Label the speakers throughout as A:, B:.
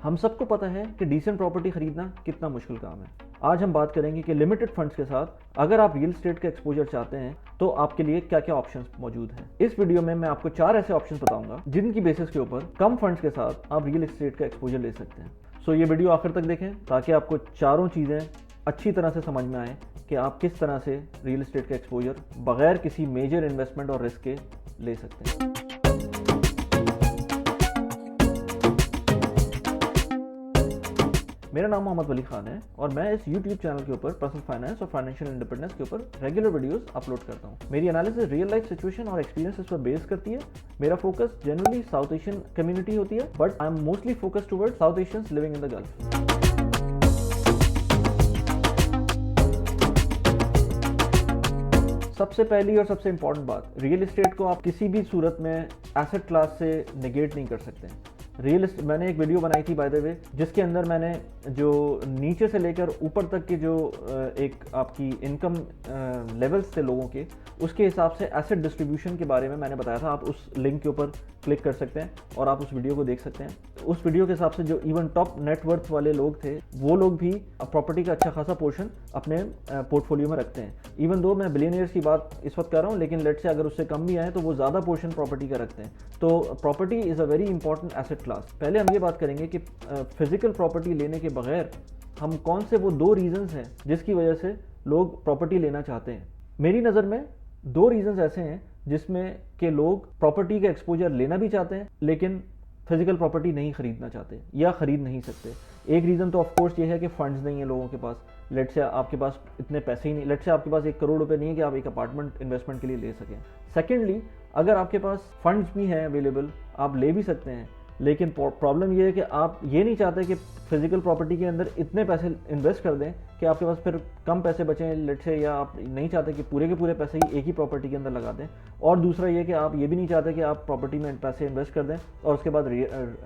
A: हम सबको पता है कि डिसेंट प्रॉपर्टी खरीदना कितना मुश्किल काम है। आज हम बात करेंगे कि लिमिटेड फंड्स के साथ अगर आप रियल एस्टेट का एक्सपोजर चाहते हैं तो आपके लिए क्या क्या ऑप्शंस मौजूद हैं। इस वीडियो में मैं आपको 4 ऐसे ऑप्शंस बताऊंगा जिनकी बेसिस के ऊपर कम फंड्स के साथ आप रियल एस्टेट का एक्सपोजर ले सकते हैं। सो ये वीडियो आखिर तक देखें ताकि आपको चारों चीज़ें अच्छी तरह से समझ में आए कि आप किस तरह से रियल एस्टेट का एक्सपोजर बगैर किसी मेजर इन्वेस्टमेंट और रिस्क के ले सकते हैं। मेरा नाम मोहम्मद वली खान है और मैं इस YouTube चैनल के ऊपर पर्सनल फाइनेंस और फाइनेंशियल इंडिपेंडेंस के ऊपर रेगुलर वीडियोस अपलोड करता हूँ। मेरी एनालिसिस रियल लाइफ सिचुएशन और एक्सपीरियंसेस पर बेस करती है। मेरा focus generally south Asian community होती है, but I am mostly focused toward south Asians living in the gulf. सबसे पहली और सबसे इंपॉर्टेंट बात, रियल एस्टेट को आप किसी भी सूरत में एसेट क्लास से नेगेट नहीं कर सकते हैं। मैंने एक वीडियो बनाई थी बाय द वे, जिसके अंदर मैंने जो नीचे से लेकर ऊपर तक के जो एक आपकी इनकम लेवल्स थे लोगों के, उसके हिसाब से एसेट डिस्ट्रीब्यूशन के बारे में मैंने बताया था। आप उस लिंक के ऊपर क्लिक कर सकते हैं और आप उस वीडियो को देख सकते हैं। उस वीडियो के हिसाब से जो इवन टॉप नेटवर्थ वाले लोग थे, वो लोग भी प्रॉपर्टी का अच्छा खासा पोर्शन अपने पोर्टफोलियो में रखते हैं। इवन दो मैं बिलियनियर्स की बात इस वक्त कर रहा हूँ, लेकिन लेट से अगर उससे कम भी आए तो वो ज़्यादा पोर्शन प्रॉपर्टी का रखते हैं। तो property is a very important asset class. पहले हम ये बात करेंगे कि फिजिकल प्रॉपर्टी लेने के बगैर हम कौन से वो 2 रीजंस हैं जिसकी वजह से लोग प्रॉपर्टी लेना चाहते हैं। मेरी नज़र में 2 रीजंस ऐसे हैं जिसमें के लोग प्रॉपर्टी का एक्सपोजर लेना भी चाहते हैं लेकिन फिजिकल प्रॉपर्टी नहीं खरीदना चाहते या खरीद नहीं सकते। एक रीज़न तो ऑफ कोर्स ये है कि फंड्स नहीं है लोगों के पास। लेट से आपके पास इतने पैसे ही नहीं, लेट से आपके पास 1 करोड़ रुपए नहीं है कि आप एक अपार्टमेंट इन्वेस्टमेंट के लिए ले सकें। सेकेंडली, अगर आपके पास फंड्स भी हैं अवेलेबल, आप ले भी सकते हैं, लेकिन प्रॉब्लम ये है कि आप ये नहीं चाहते कि फिजिकल प्रॉपर्टी के अंदर इतने पैसे इन्वेस्ट कर दें कि आपके पास फिर कम पैसे बचें लेट से, या आप नहीं चाहते कि पूरे के पूरे पैसे ही एक ही प्रॉपर्टी के अंदर लगा दें। और दूसरा ये कि आप ये भी नहीं चाहते कि आप प्रॉपर्टी में पैसे इन्वेस्ट कर दें और उसके बाद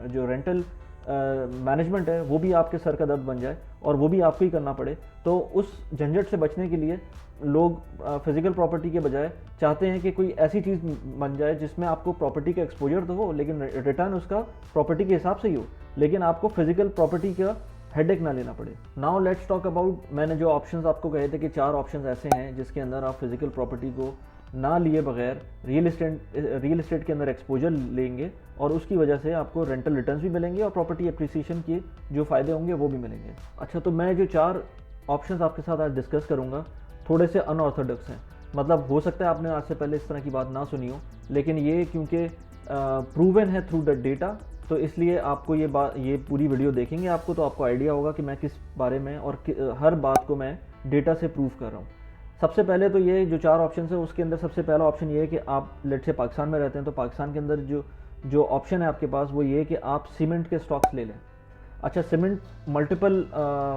A: जो रेंटल मैनेजमेंट है वो भी आपके सर का दर्द बन जाए और वो भी आपको ही करना पड़े। तो उस झंझट से बचने के लिए लोग फिजिकल प्रॉपर्टी के बजाय चाहते हैं कि कोई ऐसी चीज़ बन जाए जिसमें आपको प्रॉपर्टी का एक्सपोजर तो हो लेकिन रिटर्न उसका प्रॉपर्टी के हिसाब से ही हो, लेकिन आपको फिजिकल प्रॉपर्टी का हेडेक ना लेना पड़े। नाउ लेट्स टॉक अबाउट, मैंने जो ऑप्शंस आपको कहे थे कि 4 ऑप्शंस ऐसे हैं जिसके अंदर आप फिजिकल प्रॉपर्टी को ना लिए बगैर रियल एस्टेट के अंदर एक्सपोजर लेंगे और उसकी वजह से आपको रेंटल रिटर्न्स भी मिलेंगे और प्रॉपर्टी एप्रिसिएशन के जो फ़ायदे होंगे वो भी मिलेंगे। अच्छा, तो मैं जो 4 ऑप्शंस आपके साथ आज डिस्कस करूँगा थोड़े से अनऑर्थोडॉक्स हैं। मतलब हो सकता है आपने आज से पहले इस तरह की बात ना सुनी हो, लेकिन ये क्योंकि प्रूवन है थ्रू द डेटा, तो इसलिए आपको ये पूरी वीडियो देखेंगे आपको तो आपको आइडिया होगा कि मैं किस बारे में और हर बात को मैं डेटा से प्रूव कर रहा हूँ। सबसे पहले तो ये जो 4 ऑप्शन है उसके अंदर सबसे पहला ऑप्शन ये है कि आप लेट से पाकिस्तान में रहते हैं, तो पाकिस्तान के अंदर जो ऑप्शन है आपके पास वो ये है कि आप सीमेंट के स्टॉक्स ले लें। अच्छा, सीमेंट मल्टीपल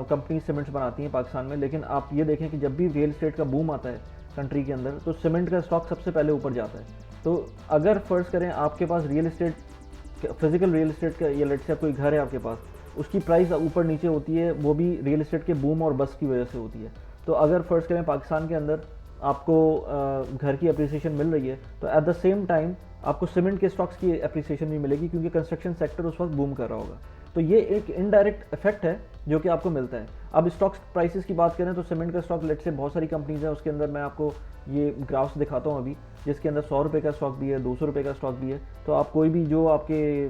A: कंपनी सीमेंट्स बनाती हैं पाकिस्तान में, लेकिन आप ये देखें कि जब भी रियल एस्टेट का बूम आता है कंट्री के अंदर तो सीमेंट का स्टॉक सबसे पहले ऊपर जाता है। तो अगर फर्ज करें आपके पास real estate, physical real estate का, या लेट से कोई घर है आपके पास, उसकी प्राइस ऊपर नीचे होती है, वो भी रियल एस्टेट के बूम और बस की वजह से होती है। तो अगर फर्ज करें पाकिस्तान के अंदर आपको घर की अप्रिसिएशन मिल रही है तो एट द सेम टाइम आपको सीमेंट के स्टॉक्स की अप्रिसिएशन भी मिलेगी क्योंकि कंस्ट्रक्शन सेक्टर उस वक्त बूम कर रहा होगा। तो ये एक इनडायरेक्ट इफेक्ट है जो कि आपको मिलता है। अब स्टॉक्स प्राइसेस की बात करें तो सीमेंट का स्टॉक लेट से बहुत सारी कंपनीज है, उसके अंदर मैं आपको ये ग्राफ्स दिखाता हूँ अभी, जिसके अंदर 100 रुपये का स्टॉक भी है, 200 रुपये का स्टॉक भी है। तो आप कोई भी जो आपके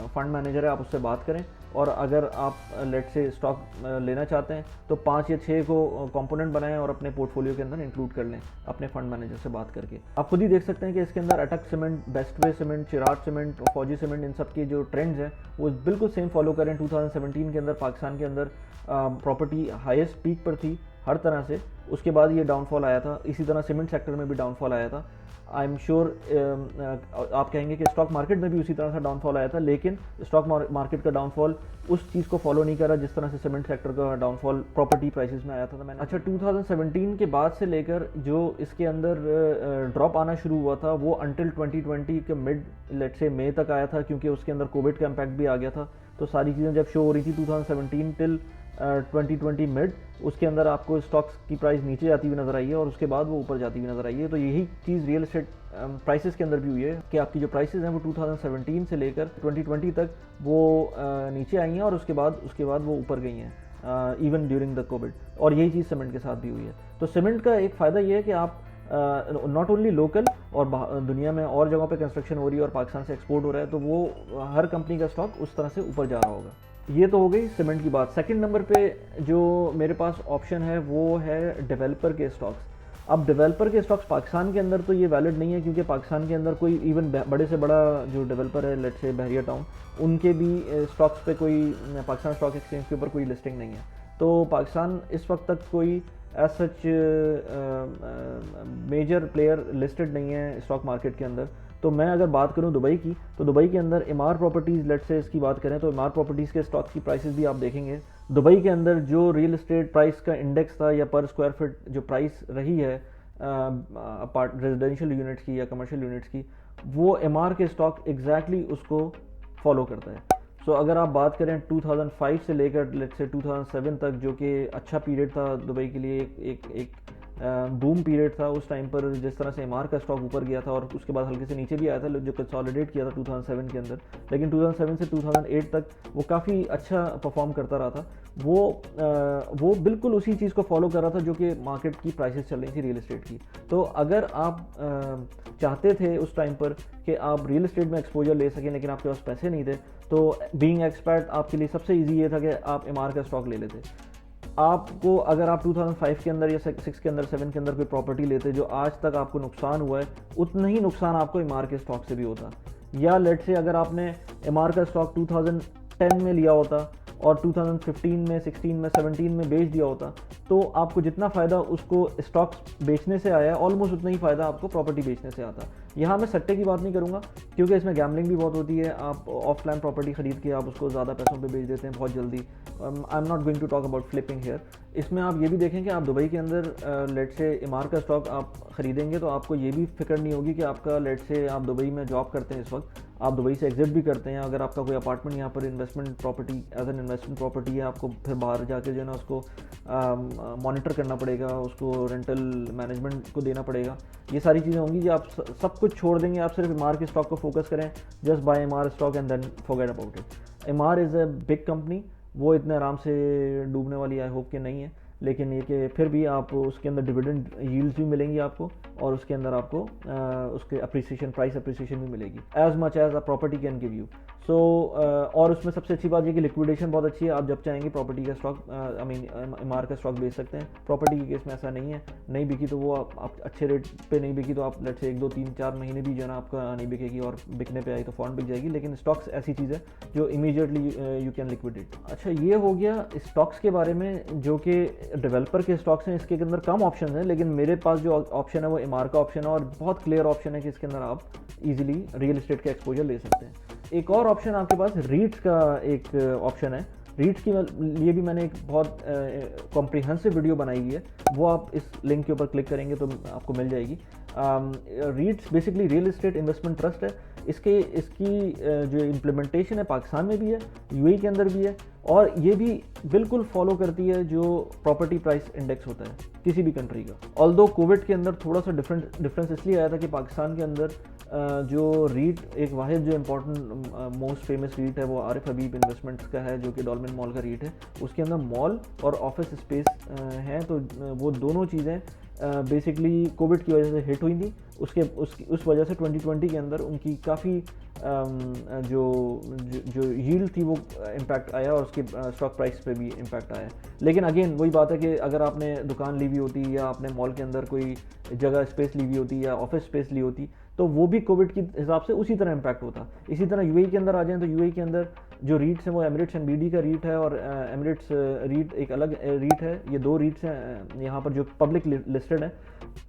A: फंड मैनेजर है आप उससे बात करें, और अगर आप लेट से स्टॉक लेना चाहते हैं तो 5 या 6 को कंपोनेंट बनाएं और अपने पोर्टफोलियो के अंदर इंक्लूड कर लें अपने फंड मैनेजर से बात करके। आप खुद ही देख सकते हैं कि इसके अंदर अटक सीमेंट, बेस्टवे सीमेंट, चिराग सीमेंट, फौजी सीमेंट, इन सब के जो ट्रेंड्स हैं वो बिल्कुल सेम फॉलो करें। 2017 के अंदर पाकिस्तान के अंदर प्रॉपर्टी हाईएस्ट पीक पर थी हर तरह से, उसके बाद ये डाउनफॉल आया था। इसी तरह सीमेंट सेक्टर में भी डाउनफॉल आया था। आई एम श्योर आप कहेंगे कि स्टॉक मार्केट में भी उसी तरह से डाउनफॉल आया था, लेकिन स्टॉक मार्केट का डाउनफॉल उस चीज़ को फॉलो नहीं करा जिस तरह से सीमेंट सेक्टर का डाउनफॉल प्रॉपर्टी प्राइसेस में आया था। मैंने अच्छा 2017 के बाद से लेकर जो इसके अंदर ड्रॉप आना शुरू हुआ था वो अंटिल 2020 के मिड लेट से मई तक आया था, क्योंकि उसके अंदर कोविड का इम्पैक्ट भी आ गया था। तो सारी चीज़ें जब शो हो रही थी 2017 टिल 2020 मिड, उसके अंदर आपको स्टॉक्स की प्राइस नीचे जाती हुई नज़र आई है और उसके बाद वो ऊपर जाती हुई नज़र आई है। तो यही चीज़ रियल एस्टेट प्राइसेस के अंदर भी हुई है कि आपकी जो प्राइसेस हैं वो 2017 से लेकर 2020 तक वो नीचे आई हैं और उसके बाद वो ऊपर गई हैं, इवन ड्यूरिंग द कोविड। और यही चीज़ सीमेंट के साथ भी हुई है। तो सीमेंट का एक फ़ायदा ये है कि आप नॉट ओनली लोकल और दुनिया में और जगहों पे कंस्ट्रक्शन हो रही है और पाकिस्तान से एक्सपोर्ट हो रहा है, तो वो हर कंपनी का स्टॉक उस तरह से ऊपर जा रहा होगा। ये तो हो गई सीमेंट की बात। सेकंड नंबर पे जो मेरे पास ऑप्शन है वो है डेवलपर के स्टॉक्स। अब डेवलपर के स्टॉक्स पाकिस्तान के अंदर तो ये वैलिड नहीं है, क्योंकि पाकिस्तान के अंदर कोई इवन बड़े से बड़ा जो डेवलपर है, लेट्स से बहरिया टाउन, उनके भी स्टॉक्स पे कोई पाकिस्तान स्टॉक एक्सचेंज के ऊपर कोई लिस्टिंग नहीं है। तो पाकिस्तान इस वक्त तक कोई as such major player listed नहीं है स्टॉक मार्केट के अंदर। तो मैं अगर बात करूं दुबई की, तो दुबई के अंदर एमआर प्रॉपर्टीज़, लेट्स से इसकी बात करें तो एमआर प्रॉपर्टीज़ के स्टॉक्स की प्राइसेस भी आप देखेंगे। दुबई के अंदर जो रियल एस्टेट प्राइस का इंडेक्स था या पर स्क्वायर फीट जो प्राइस रही है रेजिडेंशियल यूनिट्स की या कमर्शियल यूनिट्स की, वो एमआर के स्टॉक एग्जैक्टली उसको फॉलो करता है। सो अगर आप बात करें 2005 से लेकर लेट्स से 2007 तक, जो कि अच्छा पीरियड था दुबई के लिए, एक बूम पीरियड था उस टाइम पर, जिस तरह से एमआर का स्टॉक ऊपर गया था और उसके बाद हल्के से नीचे भी आया था जो कंसोलिडेट किया था 2007 के अंदर, लेकिन 2007 से 2008 तक वो काफ़ी अच्छा परफॉर्म करता रहा था। वो बिल्कुल उसी चीज़ को फॉलो कर रहा था जो कि मार्केट की प्राइसेस चल रही थी रियल एस्टेट की। तो अगर आप चाहते थे उस टाइम पर कि आप रियल एस्टेट में एक्सपोजर ले सकें लेकिन आपके पास पैसे नहीं थे, तो बीइंग एक्सपर्ट आपके लिए सबसे ईजी ये था कि आप एमआर का स्टॉक ले लेते। आपको अगर आप 2005 के अंदर या 6 के अंदर 7 के अंदर कोई प्रॉपर्टी लेते जो आज तक आपको नुकसान हुआ है, उतना ही नुकसान आपको एमआर के स्टॉक से भी होता। या लेट से अगर आपने एमआर का स्टॉक 2010 में लिया होता और 2015 में, 16 में, 17 में बेच दिया होता, तो आपको जितना फ़ायदा उसको स्टॉक्स बेचने से आया है, ऑलमोस्ट उतना ही फ़ायदा आपको प्रॉपर्टी बेचने से आता। यहाँ मैं सट्टे की बात नहीं करूँगा, क्योंकि इसमें गैम्बलिंग भी बहुत होती है। आप ऑफलाइन प्रॉपर्टी ख़रीद के आप उसको ज़्यादा पैसों पे बेच देते हैं बहुत जल्दी। I am not going to talk about flipping here. इसमें आप ये भी देखें कि आप दुबई के अंदर लेट से एमआर का स्टॉक आप ख़रीदेंगे तो आपको ये भी फिक्र नहीं होगी कि आपका लेट से आप दुबई में जॉब करते हैं इस वक्त, आप दुबई से एग्जिट भी करते हैं, अगर आपका कोई अपार्टमेंट यहाँ पर investment property as an investment property है, आपको फिर बाहर जाके जो है ना उसको मॉनिटर करना पड़ेगा, उसको रेंटल मैनेजमेंट को देना पड़ेगा। ये सारी चीज़ें होंगी कि आप सब कुछ छोड़ देंगे, आप सिर्फ एमआर के स्टॉक को फोकस करें, just buy MR stock and then forget about it. MR is a big company, वो इतने आराम से डूबने वाली आई होप कि नहीं है, लेकिन ये कि फिर भी आप उसके अंदर डिविडेंड यील्ड्स भी मिलेंगी आपको, और उसके अंदर आपको उसके अप्रिसिएशन, प्राइस अप्रिसिएशन भी मिलेगी as much as a property can give you. So और उसमें सबसे अच्छी बात ये कि लिक्विडेशन बहुत अच्छी है। आप जब चाहेंगे प्रॉपर्टी का स्टॉक, आई मीन एमआर का स्टॉक बेच सकते हैं। प्रॉपर्टी के केस में ऐसा नहीं है, नहीं बिकी तो वो आप अच्छे रेट पे नहीं बिकी तो आप लेट से 1, 2, 3, 4 महीने भी जो है ना आपका नहीं बिकेगी, और बिकने पे आई तो फ़ौरन बिक जाएगी। लेकिन स्टॉक्स ऐसी चीज़ है जो इमीडिएटली यू कैन लिक्विडेट। अच्छा, ये हो गया स्टॉक्स के बारे में जो कि डेवलपर के स्टॉक्स हैं, इसके अंदर कम ऑप्शन है, लेकिन मेरे पास जो ऑप्शन है वो एमआर का ऑप्शन है, और बहुत क्लियर ऑप्शन है कि इसके अंदर आप इजीली रियल एस्टेट का एक्सपोजर ले सकते हैं। एक और ऑप्शन आपके पास रीट्स का एक ऑप्शन है। रीट्स के लिए भी मैंने एक बहुत कॉम्प्रिहेंसिव वीडियो बनाई है, वो आप इस लिंक के ऊपर क्लिक करेंगे तो आपको मिल जाएगी। रीट्स basically real estate investment trust है। इसकी जो इम्प्लीमेंटेशन है पाकिस्तान में भी है, यूएई के अंदर भी है, और ये भी बिल्कुल फॉलो करती है जो प्रॉपर्टी प्राइस इंडेक्स होता है किसी भी कंट्री का। ऑल्दो कोविड के अंदर थोड़ा सा डिफरेंस इसलिए आया था कि पाकिस्तान के अंदर जो रीट, एक वाहिद जो इम्पोर्टेंट मोस्ट फेमस रीट है वो आरिफ हबीब इन्वेस्टमेंट्स का है, जो कि डॉल्मेन मॉल का रीट है। उसके अंदर मॉल और ऑफिस स्पेस हैं, तो वो दोनों चीज़ें बेसिकली कोविड की वजह से हिट हुई थी। उस वजह से 2020 के अंदर उनकी काफ़ी जो यील्ड थी वो इम्पैक्ट आया, और उसके स्टॉक प्राइस पे भी इम्पैक्ट आया। लेकिन अगेन वही बात है कि अगर आपने दुकान ली हुई होती या आपने मॉल के अंदर कोई जगह स्पेस ली हुई होती या ऑफिस स्पेस ली होती, तो वो भी कोविड के हिसाब से उसी तरह इम्पैक्ट होता। इसी तरह यूएई के अंदर आ जाएं तो यूएई के अंदर जो रीट्स हैं वो एमिरेट्स एनबीडी का रीट है, और एमिरेट्स रीट एक अलग रीट है। ये दो रीट्स हैं यहाँ पर जो पब्लिक लिस्टेड है।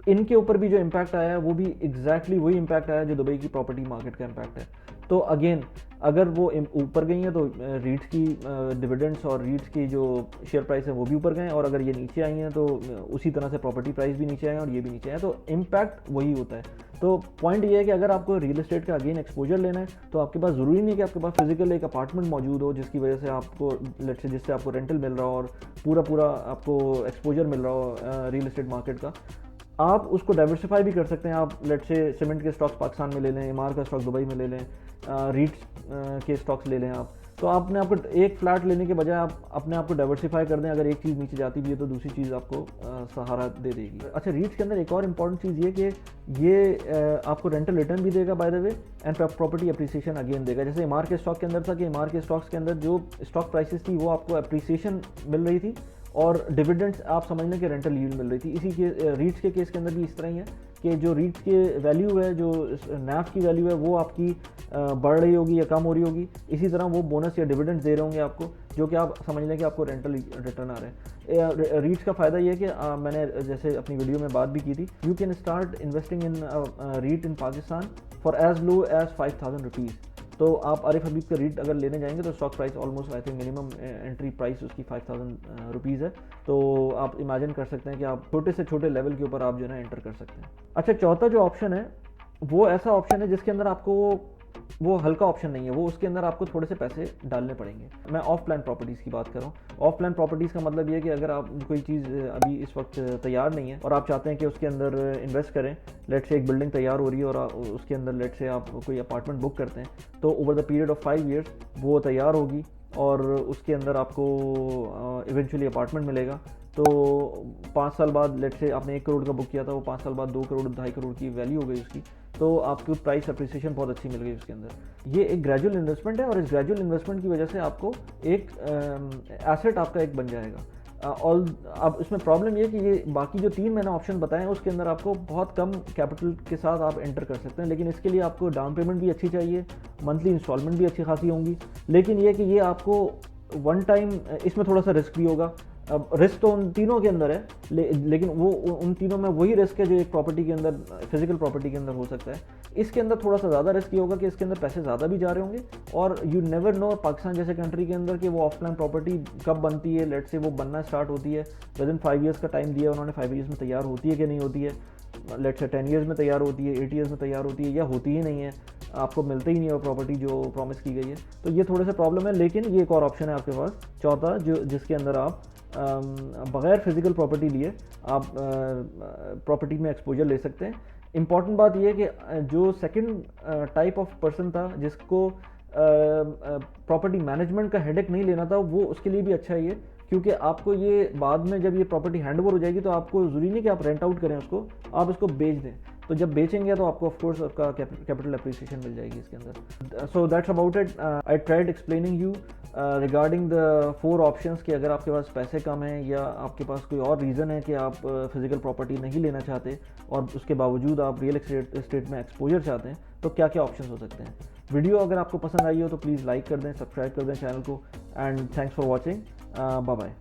A: इनके ऊपर भी जो इम्पैक्ट आया है वो भी एग्जैक्टली वही इम्पैक्ट आया जो दुबई की प्रॉपर्टी मार्केट का इम्पैक्ट है। तो अगेन अगर वो ऊपर गई हैं तो रीट्स की डिविडेंड्स और रीट्स की जो शेयर प्राइस है वो भी ऊपर गए, और अगर ये नीचे आई हैं तो उसी तरह से प्रॉपर्टी प्राइस भी नीचे आए और ये भी नीचे आए, तो इम्पैक्ट वही होता है। तो पॉइंट ये है कि अगर आपको रियल एस्टेट का अगेन एक्सपोजर लेना है तो आपके पास ज़रूरी नहीं है कि आपके पास फिजिकल एक अपार्टमेंट मौजूद हो जिसकी वजह से आपको लेट्स से जिससे आपको रेंटल मिल रहा हो और पूरा आपको एक्सपोजर मिल रहा हो रियल एस्टेट मार्केट का। आप उसको डाइवर्सिफाई भी कर सकते हैं। आप लेट्स से सीमेंट के स्टॉक्स पाकिस्तान में ले लें, एमआर का स्टॉक दुबई में ले लें, रीट्स के स्टॉक्स ले लें आप। तो आपने आपको एक फ्लैट लेने के बजाय आप अपने आप को डाइवर्सिफाई कर दें। अगर एक चीज़ नीचे जाती भी है तो दूसरी चीज़ आपको सहारा दे देगी। अच्छा, रीट्स के अंदर एक और इम्पॉर्टेंट चीज़ ये कि ये आपको रेंटल रिटर्न भी देगा by the way, and property appreciation again देगा। जैसे एमआर के स्टॉक के अंदर था कि एमआर के स्टॉक्स के अंदर जो स्टॉक प्राइसेस थी वो आपको अप्रिसिएशन मिल रही थी और डिविडेंड्स आप समझ लें कि रेंटल यील्ड मिल रही थी। इसी के रीट्स के केस के अंदर भी इस तरह ही है कि जो रीट्स के वैल्यू है, जो नैफ की वैल्यू है, वो आपकी बढ़ रही होगी या कम हो रही होगी। इसी तरह वो बोनस या डिविडेंड्स दे रहे होंगे आपको, जो कि आप समझ लें कि आपको रेंटल रिटर्न आ रहे हैं। रीट्स का फ़ायदा ये है कि मैंने जैसे अपनी वीडियो में बात भी की थी, you can start investing in REIT in Pakistan for as low as 5000 rupees. तो आप आरिफ हबीब का रीट अगर लेने जाएंगे तो stock price almost I think minimum entry price उसकी 5000 रुपीज़ है। तो आप इमेजिन कर सकते हैं कि आप छोटे से छोटे लेवल के ऊपर आप जो है ना एंटर कर सकते हैं। अच्छा, चौथा जो ऑप्शन है वो ऐसा ऑप्शन है जिसके अंदर आपको वो हल्का ऑप्शन नहीं है, वो उसके अंदर आपको थोड़े से पैसे डालने पड़ेंगे। मैं ऑफ प्लान प्रॉपर्टीज़ की बात कर रहा हूँ। ऑफ प्लान प्रॉपर्टीज़ का मतलब ये है कि अगर आप कोई चीज़ अभी इस वक्त तैयार नहीं है और आप चाहते हैं कि उसके अंदर इन्वेस्ट करें, लेट से एक बिल्डिंग तैयार हो रही है और उसके अंदर लेट से आप कोई अपार्टमेंट बुक करते हैं, तो over the period of 5 years वो तैयार होगी और उसके अंदर आपको इवेंचुअली अपार्टमेंट मिलेगा। तो 5 साल बाद लेट से आपने 1 करोड़ का बुक किया था, वो 5 साल बाद 2 करोड़ 2.5 करोड़ की वैल्यू हो गई उसकी, तो आपको प्राइस अप्रिसिएशन बहुत अच्छी मिल गई उसके अंदर। ये एक ग्रेजुअल इन्वेस्टमेंट है और इस ग्रेजुअल इन्वेस्टमेंट की वजह से आपको एक एसेट आपका एक बन जाएगा। और अब इसमें प्रॉब्लम ये है कि ये बाकी जो 3 मैंने ऑप्शन बताए हैं उसके अंदर आपको बहुत कम कैपिटल के साथ आप एंटर कर सकते हैं, लेकिन इसके लिए आपको डाउन पेमेंट भी अच्छी चाहिए, मंथली इंस्टॉलमेंट भी अच्छी खासी होंगी। लेकिन ये कि ये आपको वन टाइम, इसमें थोड़ा सा रिस्क भी होगा। अब रिस्क तो उन तीनों के अंदर है, लेकिन वो उन तीनों में वही रिस्क है जो एक प्रॉपर्टी के अंदर, फिजिकल प्रॉपर्टी के अंदर हो सकता है। इसके अंदर थोड़ा सा ज़्यादा रिस्क ये होगा कि इसके अंदर पैसे ज़्यादा भी जा रहे होंगे और यू नेवर नो पाकिस्तान जैसे कंट्री के अंदर कि वो ऑफलाइन प्रॉपर्टी कब बनती है। लेट से वो बनना स्टार्ट होती है विद इन 5 ईयर्स का टाइम दिया उन्होंने, 5 ईयर्स में तैयार होती है कि नहीं होती है। लेट से 10 ईयर्स में तैयार होती है, 8 ईयर्स में तैयार होती है, या होती ही नहीं है, आपको मिलते ही नहीं है वो प्रॉपर्टी जो प्रॉमिस की गई है। तो ये थोड़े से प्रॉब्लम है, लेकिन ये एक और ऑप्शन है आपके पास चौथा, जो जिसके अंदर आप बग़ैर फिजिकल प्रॉपर्टी लिए आप प्रॉपर्टी में एक्सपोजर ले सकते हैं। इम्पॉर्टेंट बात यह है कि जो सेकंड टाइप ऑफ पर्सन था जिसको प्रॉपर्टी मैनेजमेंट का हेडेक नहीं लेना था, वो उसके लिए भी अच्छा है ये, क्योंकि आपको ये बाद में जब ये प्रॉपर्टी हैंड ओवर हो जाएगी तो आपको ज़रूरी नहीं कि आप रेंट आउट करें उसको, आप इसको बेच दें। तो जब बेचेंगे तो आपको ऑफ कोर्स आपका कैपिटल अप्रिसिएशन मिल जाएगी इसके अंदर। So that's about it. I tried explaining you regarding the 4 options कि अगर आपके पास पैसे कम हैं या आपके पास कोई और रीज़न है कि आप फिजिकल प्रॉपर्टी नहीं लेना चाहते और उसके बावजूद आप रियल एस्टेट में एक्सपोजर चाहते हैं, तो क्या क्या ऑप्शंस हो सकते हैं। वीडियो अगर आपको पसंद आई हो तो प्लीज़ लाइक कर दें, सब्सक्राइब कर दें चैनल को, and thanks for watching. Bye bye.